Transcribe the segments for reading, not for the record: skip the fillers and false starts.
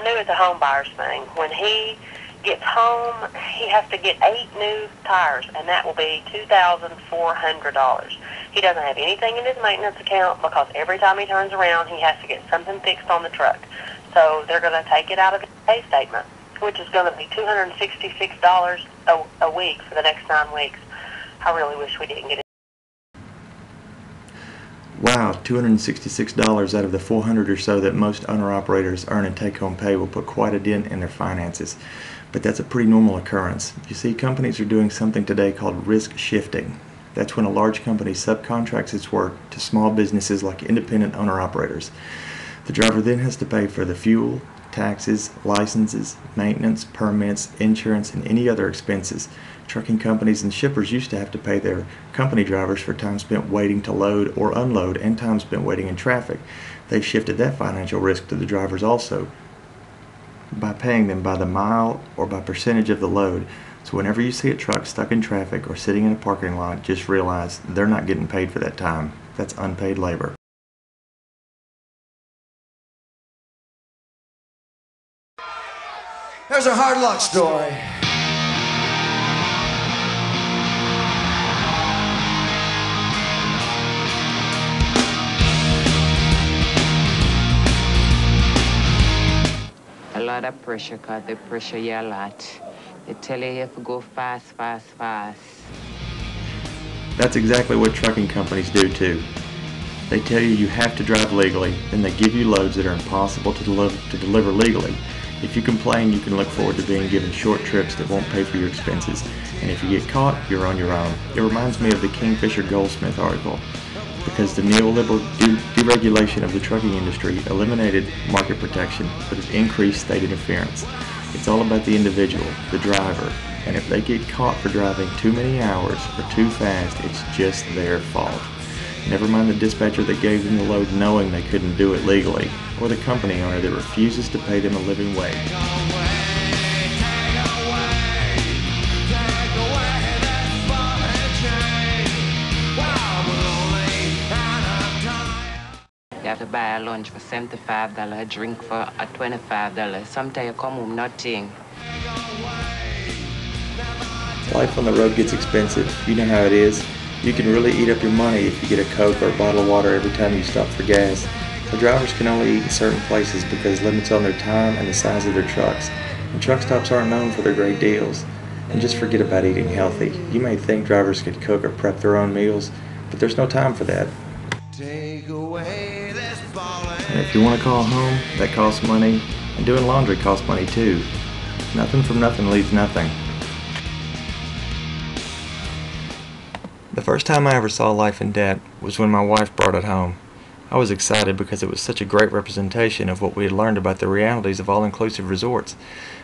new as a home buyer's thing. When he gets home, he has to get 8 new tires, and that will be $2,400. He doesn't have anything in his maintenance account because every time he turns around, he has to get something fixed on the truck. So they're going to take it out of his pay statement, which is going to be $266 a week for the next 9 weeks. I really wish we didn't get it. Wow, $266 out of the $400 or so that most owner-operators earn in take-home pay will put quite a dent in their finances. But that's a pretty normal occurrence. You see, companies are doing something today called risk shifting. That's when a large company subcontracts its work to small businesses like independent owner-operators. The driver then has to pay for the fuel, taxes, licenses, maintenance, permits, insurance, and any other expenses. Trucking companies and shippers used to have to pay their company drivers for time spent waiting to load or unload and time spent waiting in traffic. They've shifted that financial risk to the drivers also, by paying them by the mile or by percentage of the load. So whenever you see a truck stuck in traffic or sitting in a parking lot, just realize they're not getting paid for that time. That's unpaid labor. Here's a hard luck story. A lot of pressure, cause they pressure you a lot. They tell you have to go fast, fast, fast. That's exactly what trucking companies do too. They tell you you have to drive legally, then they give you loads that are impossible to deliver legally. If you complain, you can look forward to being given short trips that won't pay for your expenses. And if you get caught, you're on your own. It reminds me of the Kingfisher Goldsmith article. Because the neoliberal deregulation of the trucking industry eliminated market protection, but it increased state interference. It's all about the individual, the driver, and if they get caught for driving too many hours or too fast, it's just their fault. Never mind the dispatcher that gave them the load knowing they couldn't do it legally, or the company owner that refuses to pay them a living wage. You have to buy a lunch for $75, a drink for $25. Sometimes you come home nothing. Life on the road gets expensive. You know how it is. You can really eat up your money if you get a Coke or a bottle of water every time you stop for gas. The drivers can only eat in certain places because limits on their time and the size of their trucks. And truck stops aren't known for their great deals. And just forget about eating healthy. You may think drivers could cook or prep their own meals, but there's no time for that. And if you want to call home, that costs money, and doing laundry costs money too. Nothing from nothing leaves nothing. The first time I ever saw Life in Debt was when my wife brought it home. I was excited because it was such a great representation of what we had learned about the realities of all-inclusive resorts.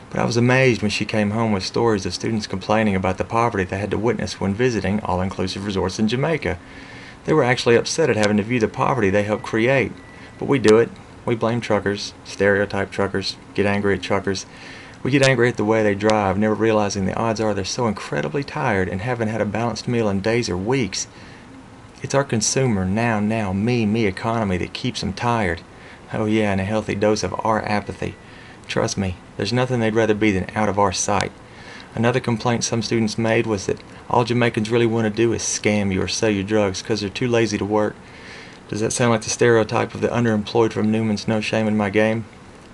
But I was amazed when she came home with stories of students complaining about the poverty they had to witness when visiting all-inclusive resorts in Jamaica. They were actually upset at having to view the poverty they helped create. But we do it. We blame truckers, stereotype truckers, get angry at truckers. We get angry at the way they drive, never realizing the odds are they're so incredibly tired and haven't had a balanced meal in days or weeks. It's our consumer, now, me economy that keeps them tired. Oh yeah, and a healthy dose of our apathy. Trust me, there's nothing they'd rather be than out of our sight. Another complaint some students made was that all Jamaicans really want to do is scam you or sell you drugs because they're too lazy to work. Does that sound like the stereotype of the underemployed from Newman's No Shame in My Game?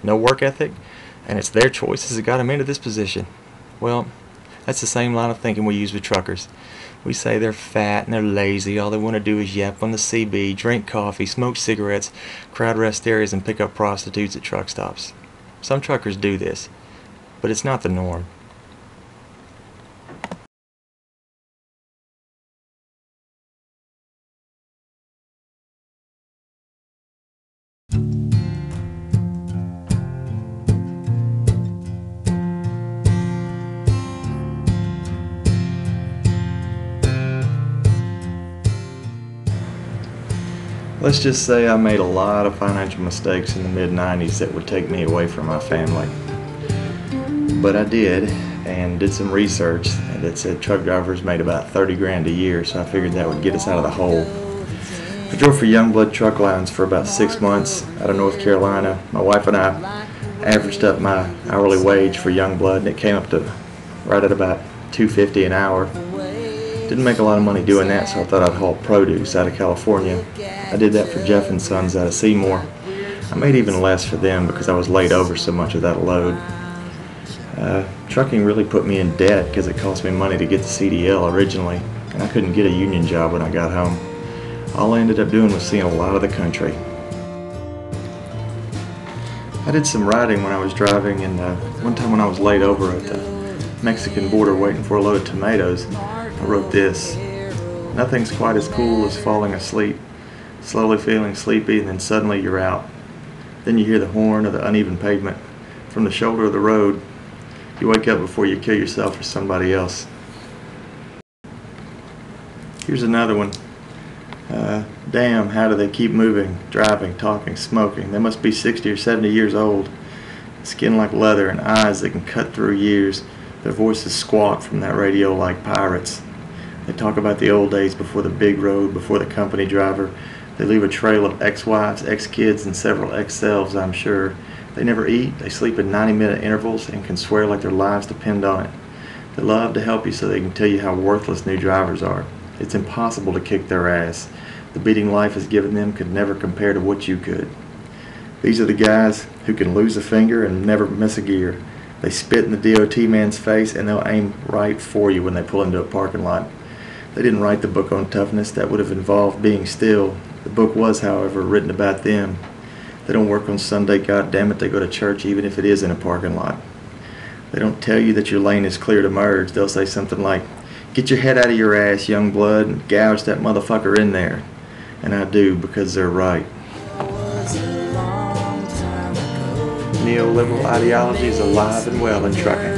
No work ethic? And it's their choices that got them into this position. Well, that's the same line of thinking we use with truckers. We say they're fat and they're lazy, all they want to do is yap on the CB, drink coffee, smoke cigarettes, crowd rest areas, and pick up prostitutes at truck stops. Some truckers do this, but it's not the norm. Let's just say I made a lot of financial mistakes in the mid-90s that would take me away from my family. But I did, and did some research that said truck drivers made about 30 grand a year, so I figured that would get us out of the hole. I drove for Youngblood Truck Lines for about 6 months out of North Carolina. My wife and I averaged up my hourly wage for young blood, and it came up to right at about $2.50 an hour. Didn't make a lot of money doing that, so I thought I'd haul produce out of California. I did that for Jeff and Sons out of Seymour. I made even less for them because I was laid over so much of that load. Trucking really put me in debt because it cost me money to get the CDL originally, and I couldn't get a union job when I got home. All I ended up doing was seeing a lot of the country. I did some riding when I was driving, and one time when I was laid over at the Mexican border waiting for a load of tomatoes, I wrote this: "Nothing's quite as cool as falling asleep, slowly feeling sleepy, and then suddenly you're out. Then you hear the horn of the uneven pavement from the shoulder of the road. You wake up before you kill yourself or somebody else." Here's another one. Damn, how do they keep moving, driving, talking, smoking? They must be 60 or 70 years old. Skin like leather and eyes that can cut through years. Their voices squawk from that radio like pirates. They talk about the old days before the big road, before the company driver. They leave a trail of ex-wives, ex-kids, and several ex-selves, I'm sure. They never eat. They sleep in 90-minute intervals and can swear like their lives depend on it. They love to help you so they can tell you how worthless new drivers are. It's impossible to kick their ass. The beating life has given them could never compare to what you could. These are the guys who can lose a finger and never miss a gear. They spit in the DOT man's face and they'll aim right for you when they pull into a parking lot. They didn't write the book on toughness. That would have involved being still. The book was, however, written about them. They don't work on Sunday, goddammit. They go to church even if it is in a parking lot. They don't tell you that your lane is clear to merge. They'll say something like, "Get your head out of your ass, young blood, and gouge that motherfucker in there." And I do, because they're right. Neoliberal ideology is alive and well in trucking.